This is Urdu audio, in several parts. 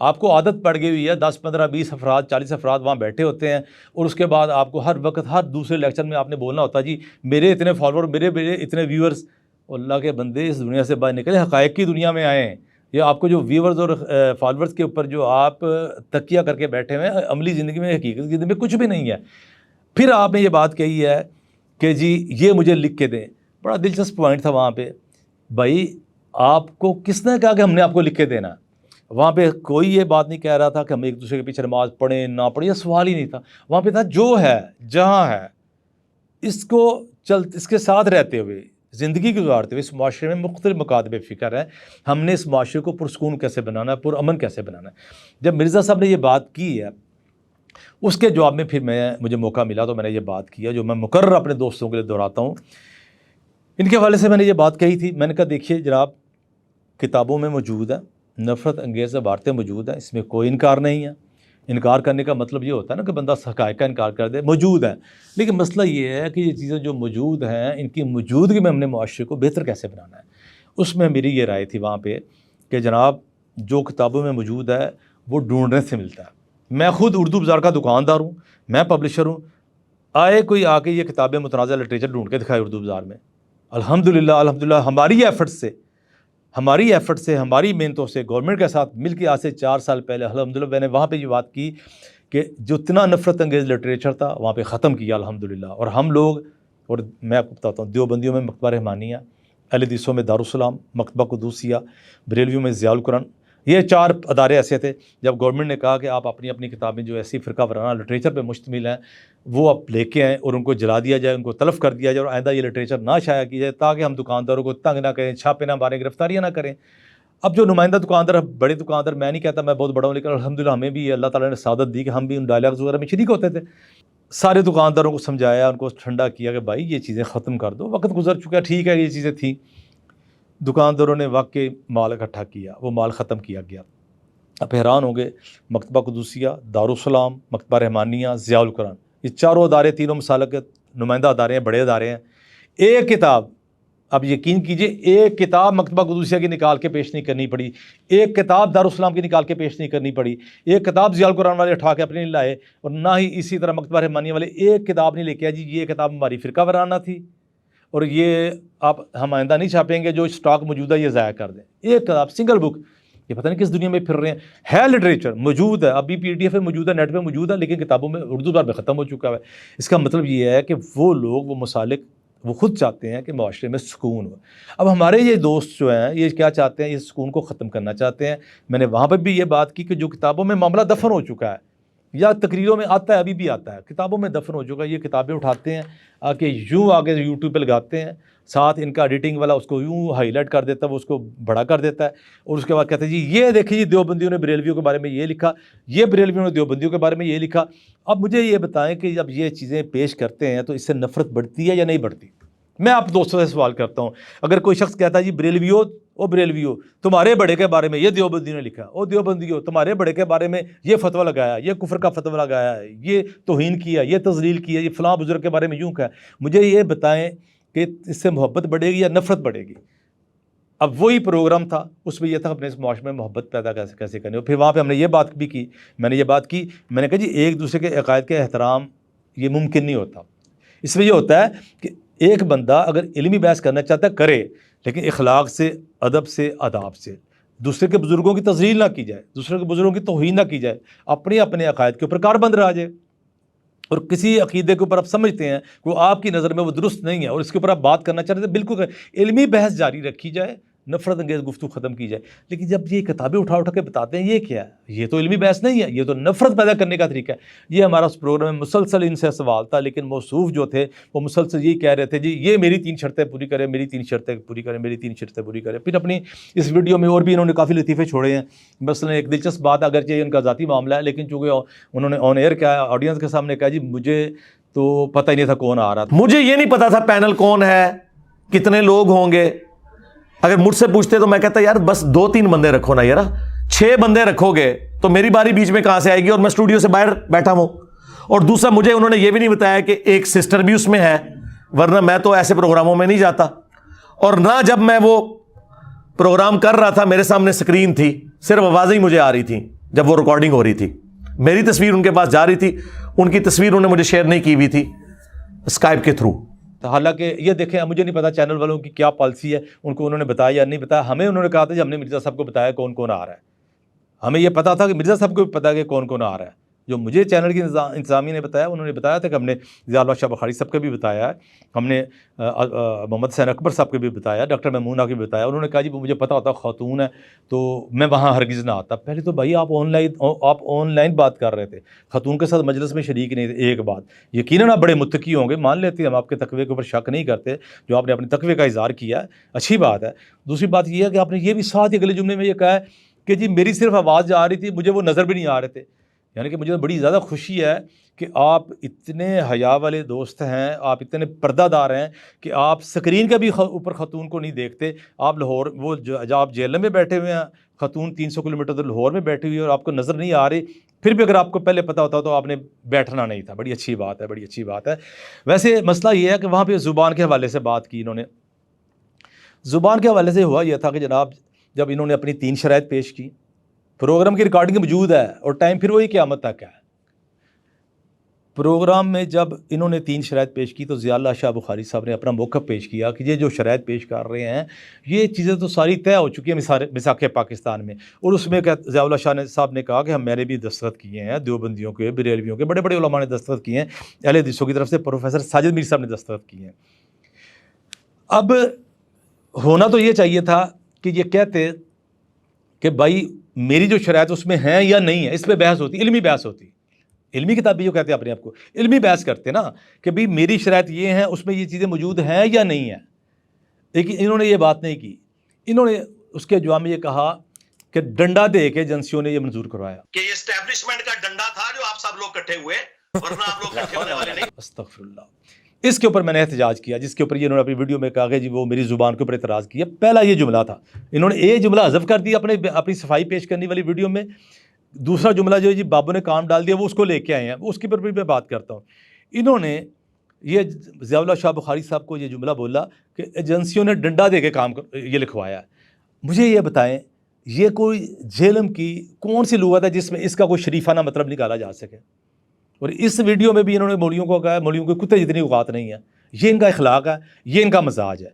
آپ کو عادت پڑ گئی ہوئی ہے 10 15 20 افراد 40 افراد وہاں بیٹھے ہوتے ہیں اور اس کے بعد آپ کو ہر وقت ہر دوسرے لیکچر میں آپ نے بولنا ہوتا ہے جی میرے اتنے فالوور میرے اتنے ویورز. اللہ کے بندے اس دنیا سے باہر نکلے, حقائق کی دنیا میں آئیں. یہ آپ کو جو ویورز اور فالوورز کے اوپر جو آپ تکیہ کر کے بیٹھے ہوئے ہیں, عملی زندگی میں حقیقت زندگی میں کچھ بھی نہیں ہے. پھر آپ نے یہ بات کہی ہے کہ جی یہ مجھے لکھ کے دیں. بڑا دلچسپ پوائنٹ تھا وہاں پہ. بھائی آپ کو کس نے کہا کہ ہم نے آپ کو لکھ کے دینا؟ وہاں پہ کوئی یہ بات نہیں کہہ رہا تھا کہ ہم ایک دوسرے کے پیچھے نماز پڑھیں نہ پڑھیں, یہ سوال ہی نہیں تھا. وہاں پہ تھا جو ہے جہاں ہے اس کے ساتھ رہتے ہوئے زندگی گزارتے ہوئے اس معاشرے میں مختلف مکاتب فکر ہیں, ہم نے اس معاشرے کو پرسکون کیسے بنانا ہے, پرامن کیسے بنانا ہے. جب مرزا صاحب نے یہ بات کی ہے اس کے جواب میں پھر مجھے موقع ملا تو میں نے یہ بات کیا جو میں مقرر اپنے دوستوں کے لیے دہراتا ہوں. ان کے حوالے سے میں نے یہ بات کہی تھی. میں نے کہا دیکھیے جناب, کتابوں میں موجود ہے, نفرت انگیز عبارتیں موجود ہیں, اس میں کوئی انکار نہیں ہے. انکار کرنے کا مطلب یہ ہوتا ہے نا کہ بندہ حقائق کا انکار کر دے, موجود ہے. لیکن مسئلہ یہ ہے کہ یہ چیزیں جو موجود ہیں ان کی موجودگی میں ہم نے معاشرے کو بہتر کیسے بنانا ہے. اس میں میری یہ رائے تھی وہاں پہ کہ جناب جو کتابوں میں موجود ہے وہ ڈھونڈنے سے ملتا ہے. میں خود اردو بازار کا دکاندار ہوں, میں پبلشر ہوں. آئے کوئی آ کے یہ کتابیں متنازع لٹریچر ڈھونڈ کے دکھائے اردو بازار میں, الحمدللہ ہماری ایفرٹ سے ہماری محنتوں سے گورنمنٹ کے ساتھ مل کے آج سے 4 سال پہلے الحمدللہ میں نے وہاں پہ یہ بات کی کہ جو اتنا نفرت انگیز لٹریچر تھا وہاں پہ ختم کیا الحمدللہ. اور ہم لوگ, اور میں آپ کو بتاتا ہوں, دیوبندیوں میں مکتبہ رحمانیہ, اہل حدیثوں میں دارالسلام, مکتبہ قدوسیہ, بریلویوں میں ضیاء القرآن, یہ 4 ادارے ایسے تھے. جب گورنمنٹ نے کہا کہ آپ اپنی اپنی کتابیں جو ایسی فرقہ وارانہ لٹریچر پہ مشتمل ہیں وہ آپ لے کے آئیں اور ان کو جلا دیا جائے, ان کو تلف کر دیا جائے اور آئندہ یہ لٹریچر نہ شائع کی جائے تاکہ ہم دکانداروں کو تنگ نہ کریں, چھاپے نہ ماریں, گرفتاریاں نہ کریں. اب جو نمائندہ دکاندار, بڑے دکاندار, میں نہیں کہتا میں بہت بڑا ہوں, لیکن الحمدللہ ہمیں بھی اللہ تعالیٰ نے سعادت دی کہ ہم بھی ان ڈائلاگز وغیرہ میں شریک ہوتے تھے. سارے دکانداروں کو سمجھایا, ان کو ٹھنڈا کیا کہ بھائی یہ چیزیں ختم کر دو, وقت گزر چکا, ٹھیک ہے یہ چیزیں تھیں. دکانداروں نے واقعی مال اکٹھا کیا, وہ مال ختم کیا گیا. اب حیران ہوں گے, مکتبہ قدوسیہ, دارالسلام, مکتبہ رحمانیہ, ضیاء القرآن, یہ 4 ادارے, تینوں مسالک کے نمائندہ ادارے ہیں, بڑے ادارے ہیں. ایک کتاب, اب یقین کیجئے, ایک کتاب مکتبہ قدوسیہ کی نکال کے پیش نہیں کرنی پڑی, ایک کتاب دارالسلام کی نکال کے پیش نہیں کرنی پڑی, ایک کتاب ضیاء القرآن والے اٹھا کے اپنے نہیں لائے, اور نہ ہی اسی طرح مکتبہ رحمانیہ والے ایک کتاب نہیں لے کے آئے جی یہ کتاب ہماری فرقہ وارانہ تھی اور یہ آپ ہم آئندہ نہیں چھاپیں گے, جو اسٹاک موجودہ یہ ضائع کر دیں. ایک کتاب, سنگل بک, یہ پتہ نہیں کس دنیا میں پھر رہے ہیں. ہے لٹریچر موجود ہے, ابھی PDF پہ موجود ہے, نیٹ پہ موجود ہے, لیکن کتابوں میں اردو زبان میں ختم ہو چکا ہے. اس کا مطلب یہ ہے کہ وہ لوگ, وہ مسالک, وہ خود چاہتے ہیں کہ معاشرے میں سکون ہو. اب ہمارے یہ دوست جو ہیں یہ کیا چاہتے ہیں, یہ سکون کو ختم کرنا چاہتے ہیں. میں نے وہاں پہ بھی یہ بات کی کہ جو کتابوں میں معاملہ دفن ہو چکا ہے یا تقریروں میں آتا ہے, ابھی بھی آتا ہے, کتابوں میں دفن ہو چکا ہے, یہ کتابیں اٹھاتے ہیں آ کے یوں آگے یوٹیوب پہ لگاتے ہیں, ساتھ ان کا ایڈیٹنگ والا اس کو یوں ہائی لائٹ کر دیتا ہے, وہ اس کو بڑا کر دیتا ہے, اور اس کے بعد کہتے ہیں جی یہ دیکھیں جی دیوبندیوں نے بریلویوں کے بارے میں یہ لکھا, یہ بریلویوں نے دیوبندیوں کے بارے میں یہ لکھا. اب مجھے یہ بتائیں کہ جب یہ چیزیں پیش کرتے ہیں تو اس سے نفرت بڑھتی ہے یا نہیں بڑھتی؟ میں آپ دوستوں سے سوال کرتا ہوں, اگر کوئی شخص کہتا ہے جی بریلویوں, او بریلویوں تمہارے بڑے کے بارے میں یہ دیوبندیوں نے لکھا, او دیوبندیوں تمہارے بڑے کے بارے میں یہ فتویٰ لگایا, یہ کفر کا فتویٰ لگایا ہے, یہ توہین کیا, یہ تذلیل کیا, یہ فلاں بزرگ کے بارے میں یوں کہا, مجھے یہ بتائیں کہ اس سے محبت بڑھے گی یا نفرت بڑھے گی؟ اب وہی پروگرام تھا, اس میں یہ تھا اپنے اس معاشرے میں محبت پیدا کیسے کرنی. اور پھر وہاں پہ ہم نے یہ بات بھی کی, میں نے یہ بات کی, میں نے کہا جی ایک دوسرے کے عقائد کے احترام یہ ممکن نہیں ہوتا. اس میں یہ ہوتا ہے کہ ایک بندہ اگر علمی بحث کرنا چاہتا ہے کرے, لیکن اخلاق سے, ادب سے, آداب سے, دوسرے کے بزرگوں کی تذلیل نہ کی جائے, دوسرے کے بزرگوں کی توہین نہ کی جائے, اپنے عقائد کے اوپر کاربند رہا جائے. اور کسی عقیدے کے اوپر آپ سمجھتے ہیں کہ وہ آپ کی نظر میں وہ درست نہیں ہے اور اس کے اوپر آپ بات کرنا چاہتے ہیں, بالکل علمی بحث جاری رکھی جائے, نفرت انگیز گفتگو ختم کی جائے. لیکن جب یہ کتابیں اٹھا کے بتاتے ہیں یہ کیا ہے, یہ تو علمی بحث نہیں ہے, یہ تو نفرت پیدا کرنے کا طریقہ ہے. یہ ہمارا اس پروگرام میں مسلسل ان سے سوال تھا, لیکن موصوف جو تھے وہ مسلسل یہی کہہ رہے تھے جی یہ میری 3 شرطیں پوری کریں, میری 3 شرطیں پوری کریں, میری 3 شرطیں پوری کریں. پھر اپنی اس ویڈیو میں اور بھی انہوں نے کافی لطیفے چھوڑے ہیں. مثلا ایک دلچسپ بات, اگرچہ ان کا ذاتی معاملہ ہے, لیکن چونکہ انہوں نے آن ایئر کیا, آڈینس کے سامنے کہا جی مجھے تو پتہ ہی نہیں تھا کون آ رہا تھا, مجھے یہ نہیں پتا تھا پینل کون ہے, کتنے لوگ ہوں گے. اگر مجھ سے پوچھتے تو میں کہتا یار بس 2-3 بندے رکھو نا یار, 6 بندے رکھو گے تو میری باری بیچ میں کہاں سے آئے گی, اور میں اسٹوڈیو سے باہر بیٹھا ہوں. اور دوسرا مجھے انہوں نے یہ بھی نہیں بتایا کہ ایک سسٹر بھی اس میں ہے, ورنہ میں تو ایسے پروگراموں میں نہیں جاتا. اور نہ جب میں وہ پروگرام کر رہا تھا میرے سامنے سکرین تھی, صرف آوازیں ہی مجھے آ رہی تھیں, جب وہ ریکارڈنگ ہو رہی تھی. میری تصویر ان کے پاس جا رہی تھی, ان کی تصویر انہوں نے مجھے شیئر نہیں کی ہوئی تھی اسکائپ کے تھرو. حالانکہ یہ دیکھیں, مجھے نہیں پتا چینل والوں کی کیا پالیسی ہے, ان کو انہوں نے بتایا یا نہیں بتایا. ہمیں انہوں نے کہا تھا جب ہم نے مرزا صاحب کو بتایا کون کون آ رہا ہے, ہمیں یہ پتا تھا کہ مرزا صاحب کو بھی پتا ہے کہ کون کون آ رہا ہے. جو مجھے چینل کی انتظامیہ نے بتایا, انہوں نے بتایا تھا کہ ہم نے ضیاء اللہ شاہ بخاری صاحب کا بھی بتایا ہے, ہم نے محمد حسین اکبر صاحب کے بھی بتایا, ڈاکٹر میمونہ کے بھی بتایا. انہوں نے کہا جی مجھے پتا ہوتا خاتون ہے تو میں وہاں ہرگز نہ آتا. پہلے تو بھائی آپ آن لائن بات کر رہے تھے, خاتون کے ساتھ مجلس میں شریک نہیں تھے. ایک بات یقیناً آپ بڑے متقی ہوں گے, مان لیتے ہیں, ہم آپ کے تقوی کے اوپر شک نہیں کرتے, جو آپ نے اپنے تقوی کا اظہار کیا ہے اچھی بات ہے. دوسری بات یہ ہے کہ آپ نے یہ بھی ساتھ ہی اگلے جملے میں یہ کہا ہے کہ جی میری صرف آواز جا رہی تھی, مجھے وہ نظر بھی نہیں آ رہے تھے. یعنی کہ مجھے بڑی زیادہ خوشی ہے کہ آپ اتنے حیا والے دوست ہیں, آپ اتنے پردہ دار ہیں کہ آپ سکرین کا بھی اوپر خاتون کو نہیں دیکھتے. آپ لاہور, وہ جب آپ جیل میں بیٹھے ہوئے ہیں, خاتون 300 کلومیٹر دور لاہور میں بیٹھی ہوئی ہے اور آپ کو نظر نہیں آ رہی, پھر بھی اگر آپ کو پہلے پتہ ہوتا تو آپ نے بیٹھنا نہیں تھا. بڑی اچھی بات ہے, بڑی اچھی بات ہے. ویسے مسئلہ یہ ہے کہ وہاں پہ زبان کے حوالے سے بات کی انہوں نے. زبان کے حوالے سے ہوا یہ تھا کہ جناب جب انہوں نے اپنی 3 شرائط پیش کی, پروگرام کی ریکارڈنگ موجود ہے اور ٹائم پھر وہی قیامت تک ہے. پروگرام میں جب انہوں نے 3 شرائط پیش کی تو ضیاء اللہ شاہ بخاری صاحب نے اپنا موقف پیش کیا کہ یہ جو شرائط پیش کر رہے ہیں یہ چیزیں تو ساری طے ہو چکی ہیں میثاق پاکستان میں. اور اس میں ضیاء اللہ شاہ صاحب نے کہا کہ میں نے بھی دستخط کیے ہیں, دیوبندیوں کے, بریلویوں کے, بڑے بڑے علماء نے دستخط کیے ہیں, اہل حدیثوں کی طرف سے پروفیسر ساجد میر صاحب نے دستخط کیے ہیں. اب ہونا تو یہ چاہیے تھا کہ یہ کہتے کہ بھائی میری جو شرائط اس میں ہیں یا نہیں ہے, اس پہ بحث ہوتی, علمی بحث ہوتی. علمی کتاب بھی جو کہتے ہیں اپنے آپ کو علمی بحث کرتے نا کہ بھائی میری شرائط یہ ہیں, اس میں یہ چیزیں موجود ہیں یا نہیں ہیں. لیکن انہوں نے یہ بات نہیں کی. انہوں نے اس کے جواب میں یہ کہا کہ ڈنڈا دے کے ایجنسیوں نے یہ منظور کروایا کہ یہ اسٹیبلشمنٹ کا ڈنڈا تھا جو آپ سب لوگ اکٹھے ہوئے, ورنہ آپ لوگ اکٹھے ہونے والے نہیں. استغفر اللہ. اس کے اوپر میں نے احتجاج کیا, جس کے اوپر یہ انہوں نے اپنی ویڈیو میں کہا کہ جی وہ میری زبان کے اوپر اعتراض کیا. پہلا یہ جملہ تھا, انہوں نے یہ جملہ حذف کر دیا اپنی صفائی پیش کرنے والی ویڈیو میں. دوسرا جملہ جو جی بابو نے کام ڈال دیا وہ اس کو لے کے آئے ہیں, اس کے اوپر بھی میں بات کرتا ہوں. انہوں نے یہ ضیاء اللہ شاہ بخاری صاحب کو یہ جملہ بولا کہ ایجنسیوں نے ڈنڈا دے کے کام یہ لکھوایا. مجھے یہ بتائیں یہ کوئی جہلم کی کون سی لغت ہے جس میں اس کا کوئی شریفانہ مطلب نکالا جا سکے. اور اس ویڈیو میں بھی انہوں نے مولویوں کو کہا مولویوں کے کتے جتنی اوقات نہیں ہے. یہ ان کا اخلاق ہے, یہ ان کا مزاج ہے,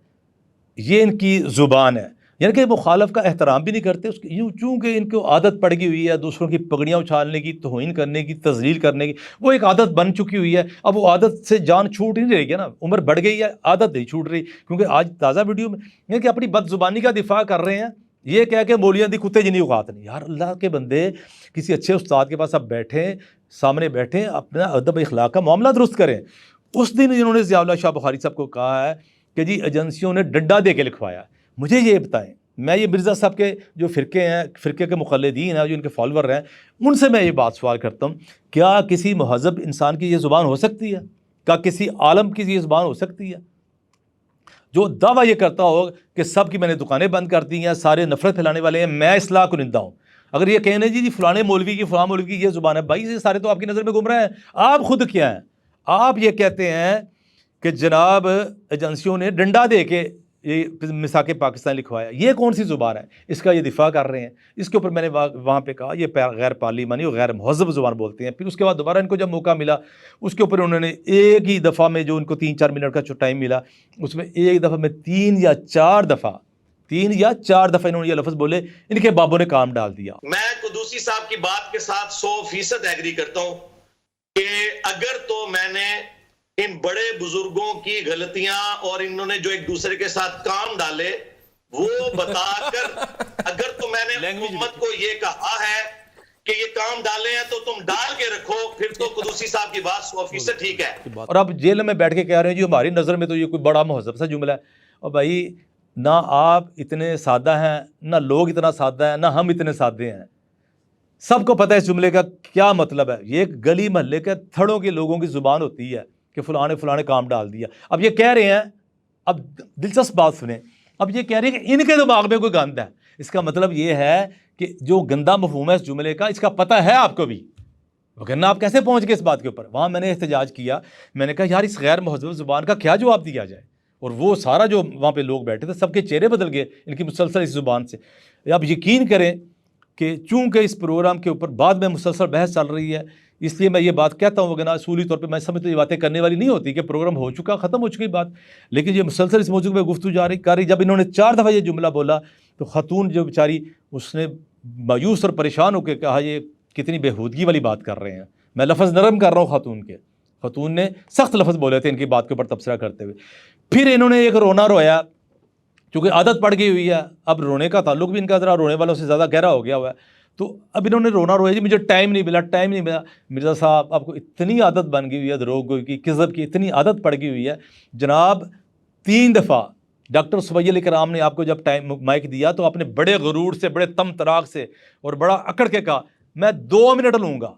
یہ ان کی زبان ہے. یعنی کہ مخالف کا احترام بھی نہیں کرتے, اس کی چونکہ ان کو عادت پڑ گئی ہوئی ہے دوسروں کی پگڑیاں اچھالنے کی, توہین کرنے کی, تذلیل کرنے کی. وہ ایک عادت بن چکی ہوئی ہے. اب وہ عادت سے جان چھوٹ نہیں رہے گی نا, عمر بڑھ گئی ہے, عادت نہیں چھوٹ رہی. کیونکہ آج تازہ ویڈیو میں یعنی کہ اپنی بد زبانی کا دفاع کر رہے ہیں, یہ کہہ کے مولیاں دی کتے جنی اوقات نہیں. یار اللہ کے بندے, کسی اچھے استاد کے پاس آپ بیٹھیں, سامنے بیٹھیں, اپنا ادب اخلاق کا معاملہ درست کریں. اس دن انہوں نے ضیاء اللہ شاہ بخاری صاحب کو کہا ہے کہ جی ایجنسیوں نے ڈنڈا دے کے لکھوایا. مجھے یہ بتائیں, میں یہ مرزا صاحب کے جو فرقے ہیں, فرقے کے مقلدین ہیں, جو ان کے فالوور ہیں, ان سے میں یہ بات سوال کرتا ہوں, کیا کسی مہذب انسان کی یہ زبان ہو سکتی ہے؟ کیا کسی عالم کی یہ زبان ہو سکتی ہے جو دعویٰ یہ کرتا ہو کہ سب کی میں نے دکانیں بند کر دی ہیں, سارے نفرت پھیلانے والے ہیں, میں اصلاح کنندہ ہوں. اگر یہ کہنے جی فلانے مولوی کی فلاں مولوی کی یہ زبان ہے, بھائی یہ سارے تو آپ کی نظر میں گھوم رہے ہیں. آپ خود کیا ہیں؟ آپ یہ کہتے ہیں کہ جناب ایجنسیوں نے ڈنڈا دے کے یہ میثاق پاکستان لکھوایا. یہ کون سی زبان ہے؟ اس کا یہ دفاع کر رہے ہیں. اس کے اوپر میں نے وہاں پہ کہا یہ غیر پارلیمانی اور غیر مہذب زبان بولتے ہیں. پھر اس کے بعد دوبارہ ان کو جب موقع ملا, اس کے اوپر انہوں نے ایک ہی دفعہ میں جو ان کو 3-4 منٹ کا جو ٹائم ملا, اس میں ایک دفعہ میں 3 یا 4 دفعہ انہوں نے یہ لفظ بولے, ان کے بابوں نے کام ڈال دیا. میں قدوسی صاحب کی بات کے ساتھ 100% ایگری کرتا ہوں کہ اگر تو میں نے ان بڑے بزرگوں کی غلطیاں اور انہوں نے جو ایک دوسرے کے ساتھ کام ڈالے وہ بتا کر اگر تو میں نے حکومت کو یہ کہا ہے کہ یہ کام ڈالے ہیں تو تم ڈال کے رکھو, پھر تو قدوسی صاحب کی بات 100% ٹھیک ہے. اور اب جیل میں بیٹھ کے کہہ رہے ہیں جی ہماری نظر میں تو یہ کوئی بڑا مہذب سا جملہ ہے. اور بھائی نہ آپ اتنے سادہ ہیں, نہ لوگ اتنا سادہ ہیں, نہ ہم اتنے سادے ہیں. سب کو پتہ ہے اس جملے کا کیا مطلب ہے. یہ ایک گلی محلے کے تھڑوں کے لوگوں کی زبان ہوتی ہے کہ فلانے کام ڈال دیا. اب یہ کہہ رہے ہیں, اب دلچسپ بات سنیں, اب یہ کہہ رہے ہیں کہ ان کے دماغ میں کوئی گند ہے. اس کا مطلب یہ ہے کہ جو گندا مفہوم ہے اس جملے کا, اس کا پتہ ہے آپ کو بھی, وگرنہ آپ کیسے پہنچ گئے اس بات کے اوپر. وہاں میں نے احتجاج کیا, میں نے کہا یار اس غیر مہذب زبان کا کیا جواب دیا جائے. اور وہ سارا جو وہاں پہ لوگ بیٹھے تھے سب کے چہرے بدل گئے ان کی مسلسل اس زبان سے. اب یقین کریں کہ چونکہ اس پروگرام کے اوپر بعد میں مسلسل بحث چل رہی ہے، اس لیے میں یہ بات کہتا ہوں، وگرنہ اصولی طور پہ میں سمجھتا ہوں یہ باتیں کرنے والی نہیں ہوتی کہ پروگرام ہو چکا، ختم ہو چکی بات، لیکن یہ مسلسل اس موضوع پہ گفتگو جاری کر رہی۔ جب انہوں نے 4 دفعہ یہ جملہ بولا تو خاتون جو بیچاری، اس نے مایوس اور پریشان ہو کے کہا یہ کتنی بےہودگی والی بات کر رہے ہیں۔ میں لفظ نرم کر رہا ہوں خاتون کے، خاتون نے سخت لفظ بولے تھے ان کی بات کے اوپر تبصرہ کرتے ہوئے۔ پھر انہوں نے ایک رونا رویا، چونکہ عادت پڑ گئی ہوئی ہے، اب رونے کا تعلق بھی ان کا ذرا رونے والوں سے زیادہ گہرا ہو گیا ہوا ہے، تو اب انہوں نے رونا رویا، جی مجھے ٹائم نہیں ملا۔ مرزا صاحب آپ کو اتنی عادت بن گئی ہوئی ہے دروغ گوئی کی، کذب کی اتنی عادت پڑ گئی ہوئی ہے جناب۔ 3 دفعہ ڈاکٹر سبیہ علی کرام نے آپ کو جب مائک دیا تو آپ نے بڑے غرور سے، بڑے تم تراغ سے اور بڑا اکڑ کے کہا میں 2 منٹ لوں گا۔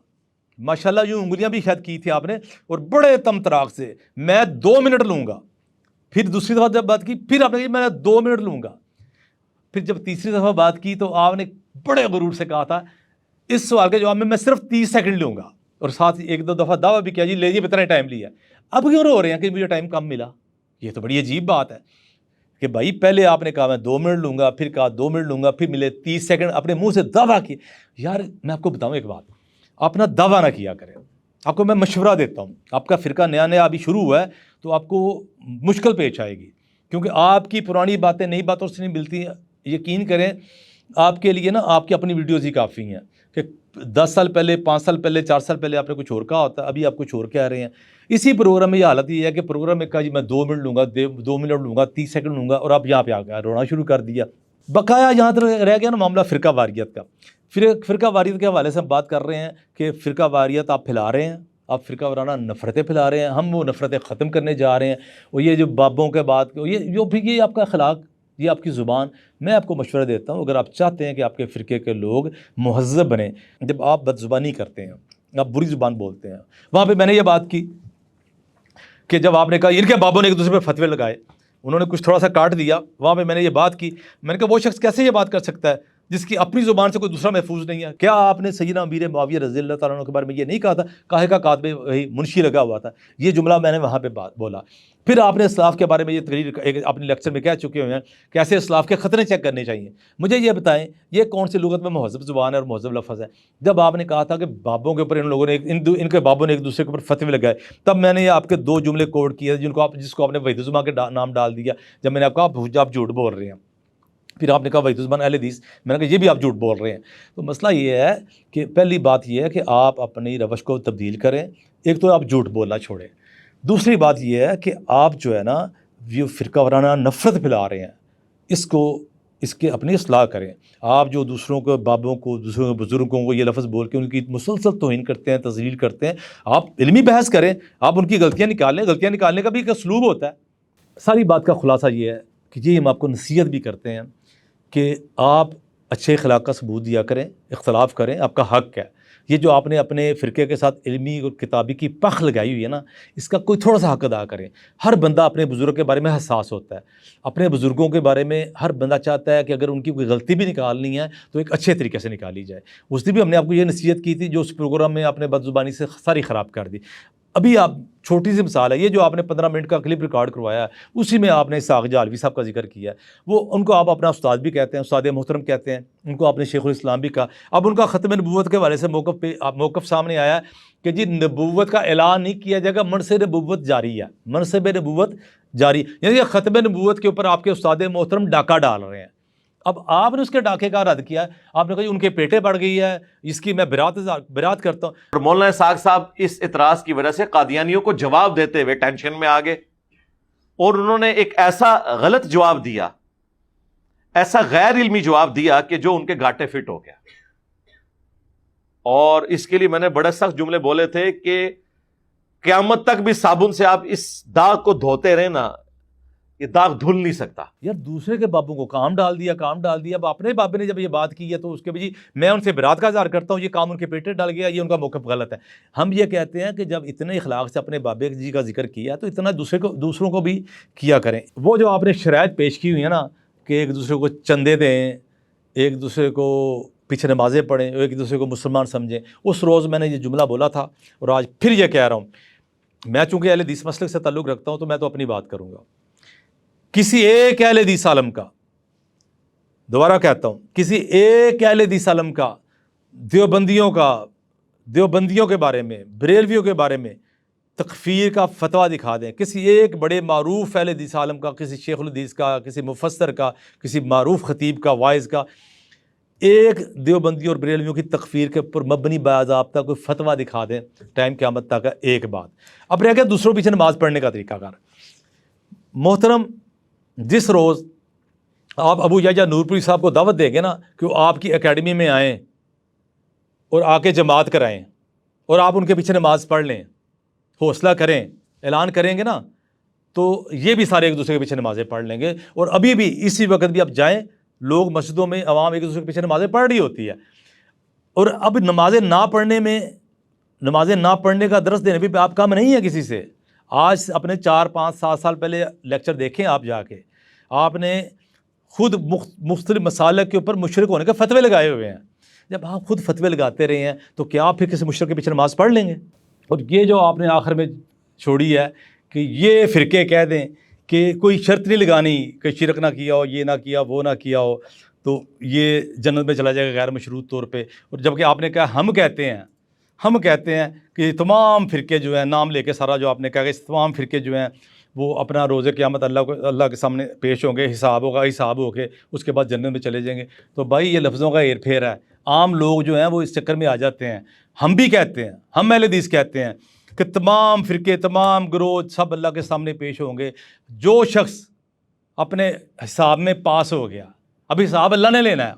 ماشاءاللہ یوں انگلیاں بھی شاید کی تھی آپ نے، اور بڑے تم تراغ سے میں 2 منٹ لوں گا۔ پھر دوسری دفعہ جب بات کی پھر آپ نے کہا میں 2 منٹ لوں گا۔ پھر جب تیسری دفعہ بات کی تو آپ نے بڑے غرور سے کہا تھا اس سوال کے جواب میں صرف 30 سیکنڈ لوں گا، اور ساتھ ہی 1-2 دفعہ دعویٰ بھی کیا جی لے جی اتنا ٹائم لیا۔ اب کیوں رو رہے ہیں کہ مجھے ٹائم کم ملا؟ یہ تو بڑی عجیب بات ہے کہ بھائی پہلے آپ نے کہا میں 2 منٹ لوں گا، پھر کہا 2 منٹ لوں گا، پھر ملے 30 سیکنڈ، اپنے منہ سے دعویٰ کیا۔ یار میں آپ کو بتاؤں ایک بات، آپ نا دعویٰ نہ کیا کریں، آپ کو میں مشورہ دیتا ہوں، آپ کا فرقہ نیا ابھی شروع ہوا ہے تو آپ کو مشکل پیش آئے گی، کیونکہ آپ کی پرانی باتیں نئی باتوں سے نہیں ملتی ہیں۔ یقین کریں آپ کے لیے نا آپ کی اپنی ویڈیوز ہی کافی ہیں کہ 10 سال پہلے، 5 سال پہلے، 4 سال پہلے آپ نے کچھ اور کہا ہوتا ہے، ابھی آپ کچھ اور کہہ رہے ہیں۔ اسی پروگرام میں یہ حالت یہ ہے کہ پروگرام میں کہا جی میں 2 منٹ لوں گا، 2 منٹ لوں گا، 30 سیکنڈ لوں گا، اور آپ یہاں پہ آ گیا رونا شروع کر دیا۔ بقایا یہاں تک رہ گیا نا معاملہ فرقہ واریت کا۔ پھر فرقہ واریت کے حوالے سے ہم بات کر رہے ہیں کہ فرقہ واریت آپ پھیلا رہے ہیں، آپ فرقہ وارانہ نفرتیں پھیلا رہے ہیں، ہم وہ نفرتیں ختم کرنے جا رہے ہیں۔ اور یہ جو بابوں کے بعد یہ آپ کا اخلاق، یہ آپ کی زبان، میں آپ کو مشورہ دیتا ہوں اگر آپ چاہتے ہیں کہ آپ کے فرقے کے لوگ مہذب بنیں، جب آپ بد زبانی کرتے ہیں، آپ بری زبان بولتے ہیں، وہاں پہ میں نے یہ بات کی کہ جب آپ نے کہا ان کے بابوں نے ایک دوسرے پہ فتوے لگائے، انہوں نے کچھ تھوڑا سا کاٹ دیا، وہاں پہ میں نے یہ بات کی، میں نے کہا وہ شخص کیسے یہ بات کر سکتا ہے جس کی اپنی زبان سے کوئی دوسرا محفوظ نہیں ہے؟ کیا آپ نے سیدنا امیر معاویہ رضی اللہ تعالیٰ عنہ کے بارے میں یہ نہیں کہا تھا کاہے کا کاتب وہی منشی لگا ہوا تھا؟ یہ جملہ میں نے وہاں پہ بولا۔ پھر آپ نے اسلاف کے بارے میں یہ تقریر اپنے لیکچر میں کہہ چکے ہوئے ہیں کہ ایسے اسلاف کے خطرے چیک کرنے چاہیے۔ مجھے یہ بتائیں یہ کون سی لغت میں مہذب زبان ہے اور مہذب لفظ ہے؟ جب آپ نے کہا تھا کہ بابوں کے اوپر ان لوگوں نے ان کے بابوں نے ایک دوسرے کے اوپر فتوے لگائے، تب میں نے یہ آپ کے 2 جملے کوٹ کیے جس کو آپ نے وحید الزمان کے نام ڈال دیا، جب میں نے آپ کہا آپ جھوٹ بول رہے ہیں۔ پھر آپ نے کہا وحید الزمان اہل حدیث، میں نے کہا یہ بھی آپ جھوٹ بول رہے ہیں۔ تو مسئلہ یہ ہے کہ پہلی بات یہ ہے کہ آپ اپنی روش کو تبدیل کریں، ایک تو آپ جھوٹ بولنا چھوڑیں، دوسری بات یہ ہے کہ آپ جو ہے نا یہ فرقہ وارانہ نفرت پھیلا رہے ہیں، اس کے اپنی اصلاح کریں۔ آپ جو دوسروں کے بابوں کو، دوسروں کے بزرگوں کو یہ لفظ بول کے ان کی مسلسل توہین کرتے ہیں، تذلیل کرتے ہیں، آپ علمی بحث کریں، آپ ان کی غلطیاں نکالیں۔ غلطیاں نکالنے کا بھی ایک اسلوب ہوتا ہے۔ ساری بات کا خلاصہ یہ ہے کہ یہ ہم آپ کو نصیحت بھی کرتے ہیں کہ آپ اچھے اخلاق کا ثبوت دیا کریں، اختلاف کریں، آپ کا حق ہے۔ یہ جو آپ نے اپنے فرقے کے ساتھ علمی اور کتابی کی پخ لگائی ہوئی ہے نا، اس کا کوئی تھوڑا سا حق ادا کریں۔ ہر بندہ اپنے بزرگ کے بارے میں حساس ہوتا ہے، اپنے بزرگوں کے بارے میں ہر بندہ چاہتا ہے کہ اگر ان کی کوئی غلطی بھی نکالنی ہے تو ایک اچھے طریقے سے نکالی جائے۔ اس دن بھی ہم نے آپ کو یہ نصیحت کی تھی جو اس پروگرام میں آپ نے بد زبانی سے ساری خراب کر دی۔ ابھی آپ چھوٹی سی مثال ہے، یہ جو آپ نے 15 منٹ کا کلپ ریکارڈ کروایا ہے اسی میں آپ نے اسحاق جہلوی صاحب کا ذکر کیا ہے۔ وہ ان کو آپ اپنا استاد بھی کہتے ہیں، استاد محترم کہتے ہیں، ان کو آپ نے شیخ الاسلام بھی کہا۔ اب ان کا ختم نبوت کے حوالے سے موقف سامنے آیا ہے کہ جی نبوت کا اعلان نہیں کیا جائے گا، منصب نبوت جاری ہے، منصب نبوت جاری، یعنی کہ ختم نبوت کے اوپر آپ کے استاد محترم ڈاکہ ڈال رہے ہیں۔ اب آپ نے اس کے ڈاکے کا رد کیا ہے، آپ نے کہا ان کے پیٹیں بڑھ گئی ہے، اس کی میں برات کرتا ہوں۔ اور مولانا اسحاق صاحب اس اعتراض کی وجہ سے قادیانیوں کو جواب دیتے ہوئے ٹینشن میں آ گئے، اور انہوں نے ایک ایسا غلط جواب دیا، ایسا غیر علمی جواب دیا کہ جو ان کے گھاٹے فٹ ہو گیا۔ اور اس کے لیے میں نے بڑے سخت جملے بولے تھے کہ قیامت تک بھی صابن سے آپ اس داغ کو دھوتے رہے نا، یہ داغ دھل نہیں سکتا۔ یار دوسرے کے بابوں کو کام ڈال دیا۔ اب اپنے بابے نے جب یہ بات کی ہے تو اس کے بھی میں ان سے برات کا اظہار کرتا ہوں، یہ کام ان کے پیٹے ڈال گیا، یہ ان کا موقف غلط ہے۔ ہم یہ کہتے ہیں کہ جب اتنے اخلاق سے اپنے بابے جی کا ذکر کیا تو اتنا دوسروں کو بھی کیا کریں۔ وہ جو آپ نے شرائط پیش کی ہوئی ہے نا کہ ایک دوسرے کو چندے دیں، ایک دوسرے کو پیچھے نمازیں پڑھیں، ایک دوسرے کو مسلمان سمجھیں، اس روز میں نے یہ جملہ بولا تھا اور آج پھر یہ کہہ رہا ہوں۔ میں چونکہ اہل حدیث مسلک سے تعلق رکھتا ہوں تو میں تو اپنی بات کروں گا۔ کسی ایک اہل حدیث عالم کا دوبارہ کہتا ہوں, کسی ایک اہل حدیث عالم کا دیوبندیوں کے بارے میں, بریلویوں کے بارے میں تکفیر کا فتویٰ دکھا دیں, کسی ایک بڑے معروف اہل حدیث عالم کا, کسی شیخ الحدیث کا, کسی مفسر کا, کسی معروف خطیب کا, واعظ کا, ایک دیوبندیوں اور بریلویوں کی تکفیر کے اوپر مبنی باضابطہ کوئی فتویٰ دکھا دیں ٹائم قیامت تک کا. ایک بات. اب رہ گیا دوسروں پیچھے نماز پڑھنے کا طریقہ کار. محترم, جس روز آپ ابو یحییٰ نورپوری صاحب کو دعوت دیں گے نا کہ وہ آپ کی اکیڈمی میں آئیں اور آ کے جماعت کرائیں اور آپ ان کے پیچھے نماز پڑھ لیں, حوصلہ کریں, اعلان کریں گے نا, تو یہ بھی سارے ایک دوسرے کے پیچھے نمازیں پڑھ لیں گے. اور ابھی بھی اسی وقت بھی آپ جائیں, لوگ مسجدوں میں عوام ایک دوسرے کے پیچھے نمازیں پڑھ رہی ہوتی ہے. اور اب نمازیں نہ پڑھنے کا درس دینے بھی آپ کم نہیں ہے کسی سے. آج اپنے 4 5 7 سال پہلے لیکچر دیکھیں آپ جا کے, آپ نے خود مختلف مسالک کے اوپر مشرک ہونے کے فتوے لگائے ہوئے ہیں. جب آپ خود فتوے لگاتے رہے ہیں تو کیا آپ پھر کسی مشرک کے پیچھے نماز پڑھ لیں گے؟ اور یہ جو آپ نے آخر میں چھوڑی ہے کہ یہ فرقے کہہ دیں کہ کوئی شرط نہیں لگانی کہ شرک نہ کیا ہو, یہ نہ کیا, وہ نہ کیا ہو, تو یہ جنت میں چلا جائے گا غیر مشروط طور پہ. اور جبکہ آپ نے کہا ہم کہتے ہیں کہ تمام فرقے جو ہیں, نام لے کے سارا جو آپ نے کہا کہ تمام فرقے جو ہیں وہ اپنا روز قیامت اللہ کے سامنے پیش ہوں گے, حساب ہو کے اس کے بعد جنت میں چلے جائیں گے. تو بھائی یہ لفظوں کا ہیر پھیر ہے. عام لوگ جو ہیں وہ اس چکر میں آ جاتے ہیں. ہم بھی کہتے ہیں, ہم اہل حدیث کہتے ہیں کہ تمام فرقے, تمام گروہ سب اللہ کے سامنے پیش ہوں گے. جو شخص اپنے حساب میں پاس ہو گیا, اب حساب اللہ نے لینا ہے.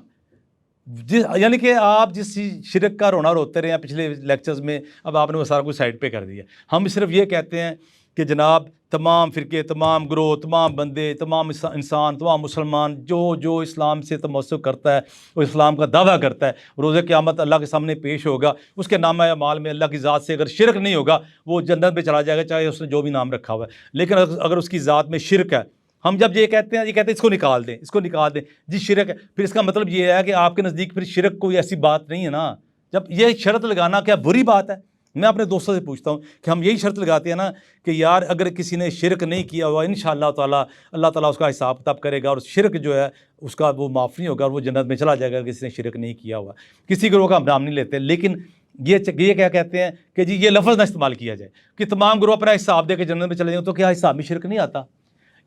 یعنی کہ آپ جس شرک کا رونا روتے رہے ہیں پچھلے لیکچرز میں, اب آپ نے وہ سارا کچھ سائڈ پہ کر دیا. ہم صرف یہ کہتے ہیں کہ جناب تمام فرقے, تمام گروہ, تمام بندے, تمام انسان, تمام مسلمان جو اسلام سے تمسک کرتا ہے, وہ اسلام کا دعویٰ کرتا ہے, روز قیامت اللہ کے سامنے پیش ہوگا. اس کے نامہ اعمال میں اللہ کی ذات سے اگر شرک نہیں ہوگا وہ جنت میں چلا جائے گا, چاہے اس نے جو بھی نام رکھا ہوا ہے. لیکن اگر اس کی ذات میں شرک ہے, ہم جب یہ کہتے ہیں اس کو نکال دیں جی شرک ہے, پھر اس کا مطلب یہ ہے کہ آپ کے نزدیک پھر شرک کوئی ایسی بات نہیں ہے نا. جب یہ شرط لگانا کیا بری بات ہے؟ میں اپنے دوستوں سے پوچھتا ہوں کہ ہم یہی شرط لگاتے ہیں نا کہ یار اگر کسی نے شرک نہیں کیا ہوا انشاءاللہ تعالیٰ اللہ تعالیٰ اس کا حساب کتاب کرے گا, اور شرک جو ہے اس کا وہ معاف نہیں ہوگا اور وہ جنت میں چلا جائے گا. کسی نے شرک نہیں کیا ہوا, کسی گروہ کا ہم نام نہیں لیتے, لیکن یہ کیا کہتے ہیں کہ جی یہ لفظ نہ استعمال کیا جائے کہ تمام گروہ اپنا حساب دے کے جنت میں چلے جائیں. تو کیا حساب میں شرک نہیں آتا؟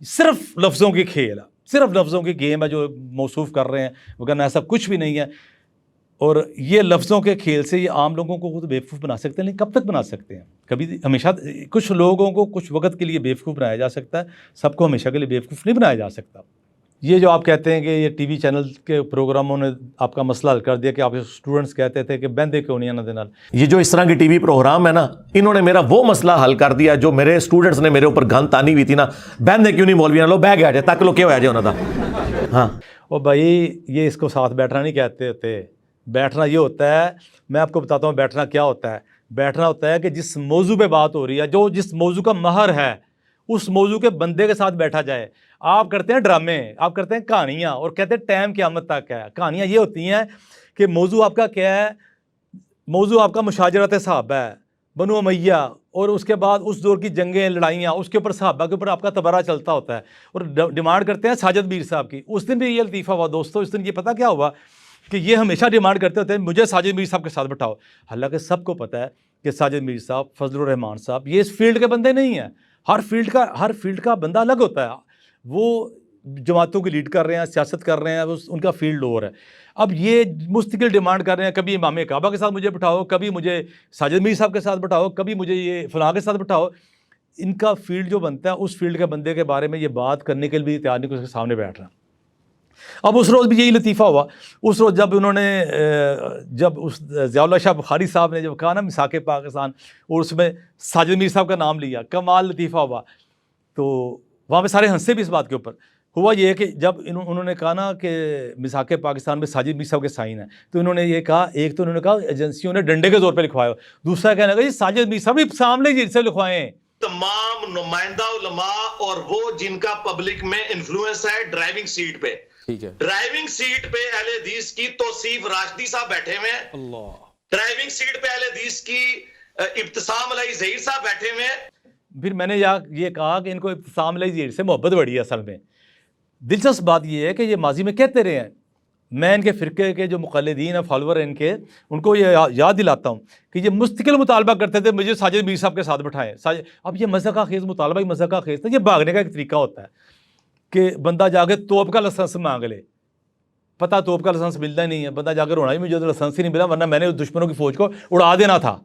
صرف لفظوں کی کھیل ہے, صرف لفظوں کی گیم ہے جو موصوف کر رہے ہیں, وگرنہ ایسا کچھ بھی نہیں ہے. اور یہ لفظوں کے کھیل سے یہ عام لوگوں کو خود بیوقوف بنا سکتے ہیں, لیکن کب تک بنا سکتے ہیں؟ کبھی ہمیشہ کچھ لوگوں کو کچھ وقت کے لیے بیوقوف بنایا جا سکتا ہے, سب کو ہمیشہ کے لیے بیوقوف نہیں بنایا جا سکتا. یہ جو آپ کہتے ہیں کہ یہ ٹی وی چینل کے پروگراموں نے آپ کا مسئلہ حل کر دیا کہ آپ اسٹوڈنٹس کہتے تھے کہ بہندے کیوں نہیں آنا دینا, یہ جو اس طرح کی ٹی وی پروگرام ہے نا, انہوں نے میرا وہ مسئلہ حل کر دیا جو میرے اسٹوڈنٹس نے میرے اوپر گن تانی ہوئی تھی نا, بہندے کیوں نہیں مولوی, لو بہ گیا جائے تک لو کیا ہوا جائے انہوں نے. ہاں اور بھائی یہ اس کو ساتھ بیٹھنا نہیں کہتے ہوتے. بیٹھنا یہ ہوتا ہے, میں آپ کو بتاتا ہوں بیٹھنا کیا ہوتا ہے. بیٹھنا ہوتا ہے کہ جس موضوع پہ بات ہو رہی ہے, جو جس موضوع کا مہر ہے, اس موضوع کے بندے کے ساتھ بیٹھا جائے. آپ کرتے ہیں ڈرامے, آپ کرتے ہیں کہانیاں اور کہتے ہیں ٹائم قیامت تک ہے. کہانیاں یہ ہوتی ہیں کہ موضوع آپ کا کیا ہے, موضوع آپ کا مشاجرت صحابہ ہے, بنو امیہ, اور اس کے بعد اس دور کی جنگیں, لڑائیاں, اس کے اوپر صحابہ کے اوپر آپ کا تبرہ چلتا ہوتا ہے, اور ڈیمانڈ کرتے ہیں ساجد میر صاحب کی. اس دن بھی یہ لطیفہ ہوا دوستو, اس دن یہ پتہ کیا ہوا کہ یہ ہمیشہ ڈیمانڈ کرتے ہوتے ہیں مجھے ساجد میر صاحب کے ساتھ بٹھاؤ. حالانکہ سب کو پتہ ہے کہ ساجد میر صاحب, فضل الرحمان صاحب یہ اس فیلڈ کے بندے نہیں ہیں. ہر فیلڈ کا بندہ الگ ہوتا ہے. وہ جماعتوں کی لیڈ کر رہے ہیں, سیاست کر رہے ہیں, ان کا فیلڈ اور ہے. اب یہ مستقل ڈیمانڈ کر رہے ہیں, کبھی امام کعبہ کے ساتھ مجھے بٹھاؤ, کبھی مجھے ساجد میر صاحب کے ساتھ بٹھاؤ, کبھی مجھے یہ فلاں کے ساتھ بٹھاؤ. ان کا فیلڈ جو بنتا ہے اس فیلڈ کے بندے کے بارے میں یہ بات کرنے کے لیے بھی تیار نہیں کہ اس کے سامنے بیٹھ رہا. اب اس روز بھی یہی لطیفہ ہوا. اس روز جب انہوں نے اس ضیاء اللہ شاہ بخاری صاحب نے جب کہا نا مساق پاکستان, اور اس میں ساجد میر صاحب کا نام لیا, کمال لطیفہ ہوا. تو وہاں پہ سارے ہنسے بھی اس بات کے اوپر. ہوا یہ کہ جب انہوں نے کہا نا کہ مساق پاکستان میں ساجد میر صاحب کے سائن ہیں, تو انہوں نے یہ کہا, ایک تو انہوں نے کہا ایجنسیوں نے ڈنڈے کے زور پہ لکھوایا, دوسرا کہنے لگا جی ساجد میر صاحب سامنے جی سے لکھوائیں. تمام نمائندہ علماء اور وہ جن کا پبلک میں انفلوئنس ہے ڈرائیونگ سیٹ پہ, ڈرائیونگ سیٹ پہ اہل حدیث کی توصیف راشدی صاحب بیٹھے ہوئے ہیں, ڈرائیونگ سیٹ پہ اہل حدیث کی ابتسام علیہ ظہیر صاحب بیٹھے ہوئے ہیں. پھر میں نے یہ کہا کہ ان کو ابتسام علیہ ظہیر سے محبت بڑی ہے. اصل میں دلچسپ بات یہ ہے کہ یہ ماضی میں کہتے رہے ہیں میں ان کے فرقے کے جو مقلدین ہیں، فالوور ہیں ان کے، ان کو یہ یاد دلاتا ہوں کہ یہ مستقل مطالبہ کرتے تھے مجھے ساجد میر صاحب کے ساتھ بٹھائیں. اب یہ مذہقہ خیز مطالبہ ہی مذہقہ خیز تھا. یہ بھاگنے کا ایک طریقہ ہوتا ہے کہ بندہ جا کے توپ کا لائسنس مانگ لے. پتہ توپ کا لائسنس ملتا ہی نہیں ہے، بندہ جا کے رونا ہی مجھے تو لائسنس ہی نہیں ملا، ورنہ میں نے دشمنوں کی فوج کو اڑا دینا تھا.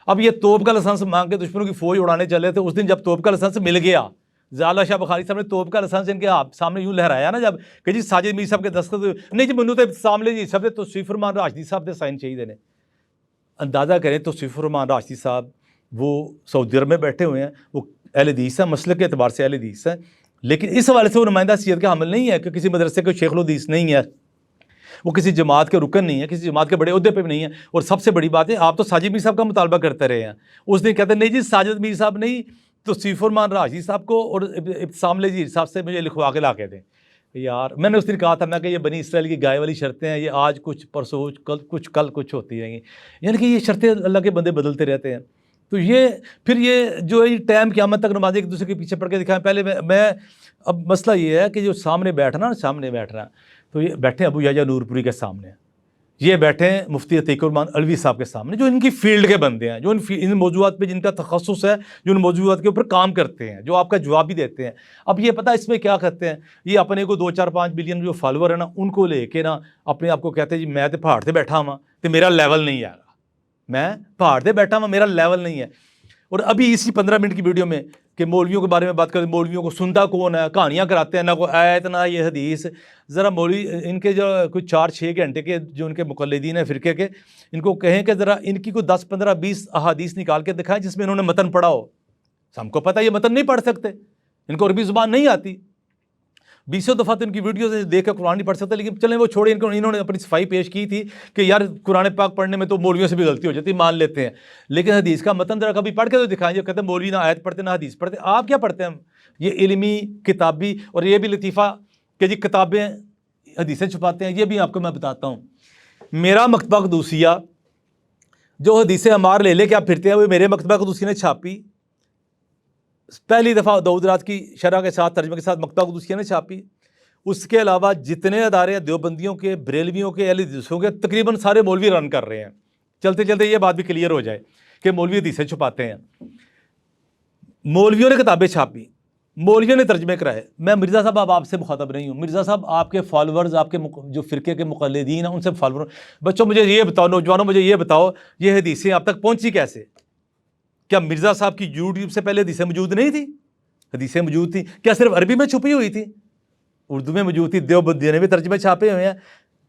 اب یہ توپ کا لائسنس مانگ کے دشمنوں کی فوج اڑانے چلے تھے. اس دن جب توپ کا لائسنس مل گیا، ضیاءاللہ شاہ بخاری صاحب نے توپ کا لائسنس ان کے سامنے یوں لہرایا نا جب کہ جی ساجد میر صاحب کے دستخط نہیں جی منو تے سامنے جی سب تو توصیف الرحمان راشدی صاحب دے سائن چاہیے نے. اندازہ کریں توصیف الرحمان راشدی صاحب وہ سعودی عرب میں بیٹھے ہوئے ہیں، وہ اہل حدیث ہیں، مسلک کے اعتبار سے اہل حدیث ہیں، لیکن اس حوالے سے وہ نمائندہ حیثیت کا حامل نہیں ہے کہ کسی مدرسے کے شیخ الحدیث نہیں ہے، وہ کسی جماعت کے رکن نہیں ہے، کسی جماعت کے بڑے عہدے پہ بھی نہیں ہے. اور سب سے بڑی بات ہے آپ تو ساجد میر صاحب کا مطالبہ کرتے رہے ہیں. اس دن کہتے ہیں نہیں جی ساجد میر صاحب نہیں، توصیف الرحمان راشدی صاحب کو اور ابتسام لذیر صاحب سے مجھے لکھوا کے لا کے دیں. یار میں نے اس دن کہا تھا میں کہ یہ بنی اسرائیل کی گائے والی شرطیں ہیں، یہ آج کچھ پرسوں کل کچھ ہوتی رہیں گی، یعنی کہ یہ شرطیں اللہ کے بندے بدلتے رہتے ہیں. تو یہ پھر یہ جو ہے ٹائم قیامت تک نمازیں ایک دوسرے کے پیچھے پڑھ کے دکھائیں. پہلے میں اب مسئلہ یہ ہے کہ جو سامنے بیٹھنا تو یہ بیٹھے ابو یحییٰ نور پوری کے سامنے، یہ بیٹھے ہیں مفتی عتیق الرحمان علوی صاحب کے سامنے، جو ان کی فیلڈ کے بندے ہیں، جو ان موضوعات پہ جن کا تخصص ہے، جو ان موضوعات کے اوپر کام کرتے ہیں، جو آپ کا جواب بھی دیتے ہیں. اب یہ پتہ اس میں کیا کرتے ہیں، یہ اپنے کو 2-4-5 بلین جو فالوور ہیں نا ان کو لے کے نا اپنے آپ کو کہتے ہیں جی میں تو پہاڑ سے بیٹھا ہوں تو میرا لیول نہیں آئے گا، میں پہاڑ سے بیٹھا ہوں میرا لیول نہیں ہے. اور ابھی اسی 15 منٹ کی ویڈیو میں کہ مولویوں کے بارے میں بات کرتے ہیں، مولویوں کو سنتا کون ہے، کہانیاں کراتے ہیں، نہ کوئی آیت نہ یہ حدیث. ذرا مولوی ان کے جو کچھ 4-6 گھنٹے کے جو ان کے مقلدین ہیں فرقے کے، ان کو کہیں کہ ذرا ان کی کوئی 10-15-20 احادیث نکال کے دکھائیں جس میں انہوں نے متن پڑھا ہو. ہم کو پتہ یہ متن نہیں پڑھ سکتے، ان کو عربی زبان نہیں آتی. 20 دفعہ تو ان کی ویڈیوز دیکھ کر قرآن نہیں پڑھ سکتے، لیکن چلیں وہ چھوڑیں. انہوں نے اپنی صفائی پیش کی تھی کہ یار قرآن پاک پڑھنے میں تو مولویوں سے بھی غلطی ہو جاتی، مان لیتے ہیں، لیکن حدیث کا متن ذرا کبھی پڑھ کے تو دکھائیں. جو کہتے ہیں مولوی نہ آیت پڑھتے نہ حدیث پڑھتے، آپ کیا پڑھتے ہیں؟ یہ علمی کتابی، اور یہ بھی لطیفہ کہ جی کتابیں حدیثیں چھپاتے ہیں. یہ بھی آپ کو میں بتاتا ہوں، میرا مکتبہ قدوسیہ جو حدیث عمار لے کے آپ پھرتے ہیں وہ میرے مکتبہ قدوسیہ نے چھاپی. پہلی دفعہ داؤد رات کی شرح کے ساتھ ترجمے کے ساتھ مکتبہ قدوسیہ نے چھاپی. اس کے علاوہ جتنے ادارے دیوبندیوں کے، بریلویوں کے، اہل حدیثوں کے، تقریباً سارے مولوی رن کر رہے ہیں. چلتے چلتے یہ بات بھی کلیئر ہو جائے کہ مولوی حدیثیں چھپاتے ہیں. مولویوں نے کتابیں چھاپی، مولویوں نے ترجمے کرائے. میں مرزا صاحب اب آپ سے مخاطب نہیں ہوں. مرزا صاحب آپ کے فالوورز، آپ کے جو فرقے کے مقلدین ہیں ان سے فالوور، بچوں مجھے یہ بتاؤ، نوجوانوں مجھے یہ بتاؤ یہ حدیثیں آپ تک پہنچی کیسے؟ کیا مرزا صاحب کی یوٹیوب سے پہلے حدیثیں موجود نہیں تھی؟ حدیثیں موجود تھیں. کیا صرف عربی میں چھپی ہوئی تھی؟ اردو میں موجود تھی. دیوبندیوں نے بھی ترجمے چھاپے ہوئے ہیں،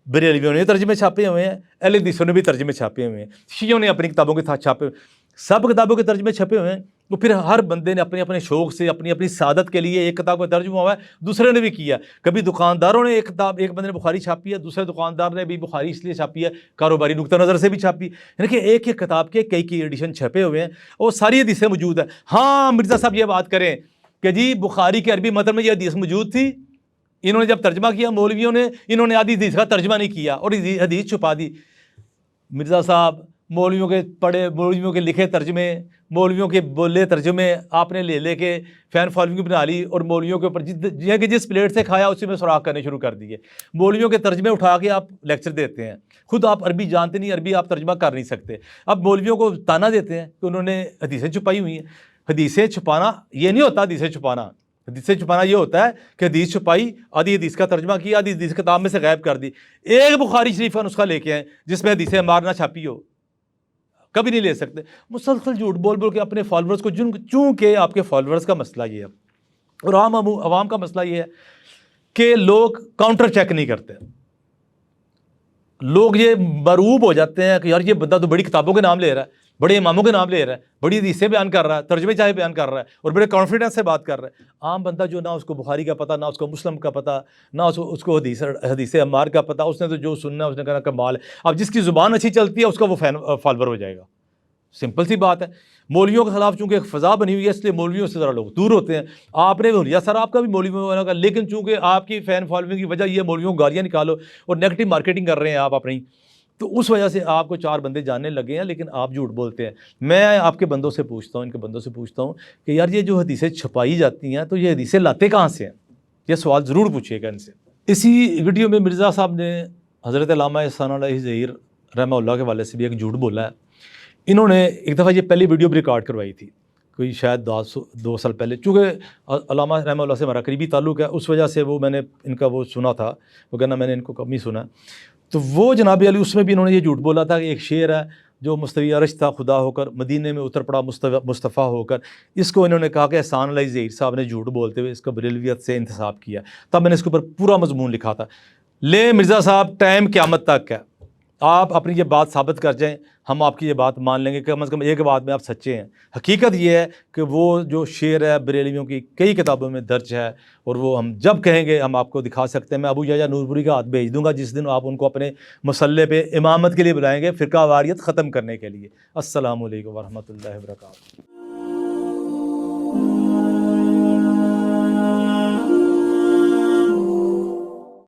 بریلویوں نے بھی ترجمے چھاپے ہوئے ہیں، اہل حدیثوں نے بھی ترجمے چھاپے ہوئے ہیں، شیعوں نے اپنی کتابوں کے ساتھ چھاپے ہوئے، سب کتابوں کے ترجمے چھپے ہوئے ہیں. تو پھر ہر بندے نے اپنے اپنے شوق سے اپنی سعادت کے لیے ایک کتاب کا ترجمہ ہوا ہے، دوسرے نے بھی کیا. کبھی دکانداروں نے ایک کتاب، ایک بندے نے بخاری چھاپی ہے، دوسرے دکاندار نے بھی بخاری اس لیے چھاپی ہے کاروباری نقطہ نظر سے بھی چھاپی. یعنی کہ ایک ایک کتاب کے کئی ایڈیشن چھپے ہوئے ہیں اور ساری حدیثیں موجود ہیں. ہاں مرزا صاحب یہ بات کریں کہ جی بخاری کے عربی متن میں یہ حدیث موجود تھی، انہوں نے جب ترجمہ کیا مولویوں نے، انہوں نے آدھی حدیث کا ترجمہ نہیں کیا اور حدیث چھپا دی. مرزا صاحب مولویوں کے پڑھے، مولویوں کے لکھے ترجمے، مولویوں کے بولے ترجمے آپ نے لے کے فین فالوئنگ بنا لی اور مولویوں کے اوپر جس پلیٹ سے کھایا اسی میں سوراخ کرنے شروع کر دیے. مولویوں کے ترجمے اٹھا کے آپ لیکچر دیتے ہیں، خود آپ عربی جانتے نہیں، عربی آپ ترجمہ کر نہیں سکتے. اب مولویوں کو تانا دیتے ہیں کہ انہوں نے حدیثیں چھپائی ہوئی ہیں. حدیثیں چھپانا یہ نہیں ہوتا. حدیثیں چھپانا یہ ہوتا ہے کہ حدیث چھپائی، آدھی حدیث کا ترجمہ کیا، آدھی حدیث کتاب میں سے غائب کر دی. ایک بخاری شریف کا نسخہ لے کے آئیں جس میں حدیث عمار نہ چھاپی ہو، کبھی نہیں لے سکتے. مسلسل جھوٹ بول کے اپنے فالوورز کو، چونکہ آپ کے فالوورز کا مسئلہ یہ ہے اور عوام کا مسئلہ یہ ہے کہ لوگ کاؤنٹر چیک نہیں کرتے. لوگ یہ مروب ہو جاتے ہیں کہ یار یہ بندہ تو بڑی کتابوں کے نام لے رہا ہے، بڑے اماموں کے نام لے رہا ہے، بڑی حدیثیں بیان کر رہا ہے، ترجمے چاہے بیان کر رہا ہے اور بڑے کانفیڈنس سے بات کر رہا ہے. عام بندہ جو نہ اس کو بخاری کا پتہ، نہ اس کو مسلم کا پتہ، نہ اس کو حدیث عمار کا پتہ، اس نے تو جو سننا ہے اس نے کہنا کمال ہے. اب جس کی زبان اچھی چلتی ہے اس کا وہ فالوور ہو جائے گا. سمپل سی بات ہے. مولویوں کے خلاف چونکہ ایک فضا بنی ہوئی ہے اس لیے مولویوں سے ذرا لوگ دور ہوتے ہیں. آپ نے بھی سر آپ کا بھی مولویوں ہونے کا، لیکن چونکہ آپ کی فین فالوئنگ کی وجہ یہ مولویوں کو گالیاں نکالو اور نیگیٹو مارکیٹنگ کر رہے ہیں آپ اپنی، تو اس وجہ سے آپ کو 4 بندے جاننے لگے ہیں، لیکن آپ جھوٹ بولتے ہیں. میں آپ کے بندوں سے پوچھتا ہوں، ان کے بندوں سے پوچھتا ہوں کہ یار یہ جو حدیثیں چھپائی جاتی ہیں تو یہ حدیثیں لاتے کہاں سے ہیں؟ یہ سوال ضرور پوچھیے گا ان سے. اسی ویڈیو میں مرزا صاحب نے حضرت علامہ احسان علیہ ظہیر رحمہ اللہ کے والے سے بھی ایک جھوٹ بولا ہے. انہوں نے ایک دفعہ یہ پہلی ویڈیو بھی ریکارڈ کروائی تھی کوئی شاید 2 سال پہلے. چونکہ علامہ رحمہ اللہ سے ہمارا قریبی تعلق ہے اس وجہ سے وہ میں نے ان کا وہ سنا تھا, وہ کہنا میں نے ان کو کم ہی سنا. تو وہ جناب علی اس میں بھی انہوں نے یہ جھوٹ بولا تھا کہ ایک شعر ہے جو مستوی عرش تھا خدا ہو کر مدینے میں اتر پڑا مصطفیٰ ہو کر. اس کو انہوں نے کہا کہ احسان علیہ ظہیر صاحب نے جھوٹ بولتے ہوئے اس کا بریلویت سے انتساب کیا. تب میں نے اس کے اوپر پورا مضمون لکھا تھا. لے مرزا صاحب ٹائم قیامت تک ہے, آپ اپنی یہ بات ثابت کر جائیں, ہم آپ کی یہ بات مان لیں گے کہ کم از کم ایک بات میں آپ سچے ہیں. حقیقت یہ ہے کہ وہ جو شعر ہے بریلویوں کی کئی کتابوں میں درج ہے, اور وہ ہم جب کہیں گے ہم آپ کو دکھا سکتے ہیں. میں ابو یحییٰ نورپوری کا ہاتھ بھیج دوں گا جس دن آپ ان کو اپنے مسلح پہ امامت کے لیے بلائیں گے, فرقہ واریت ختم کرنے کے لیے. السلام علیکم ورحمۃ اللہ وبرکاتہ.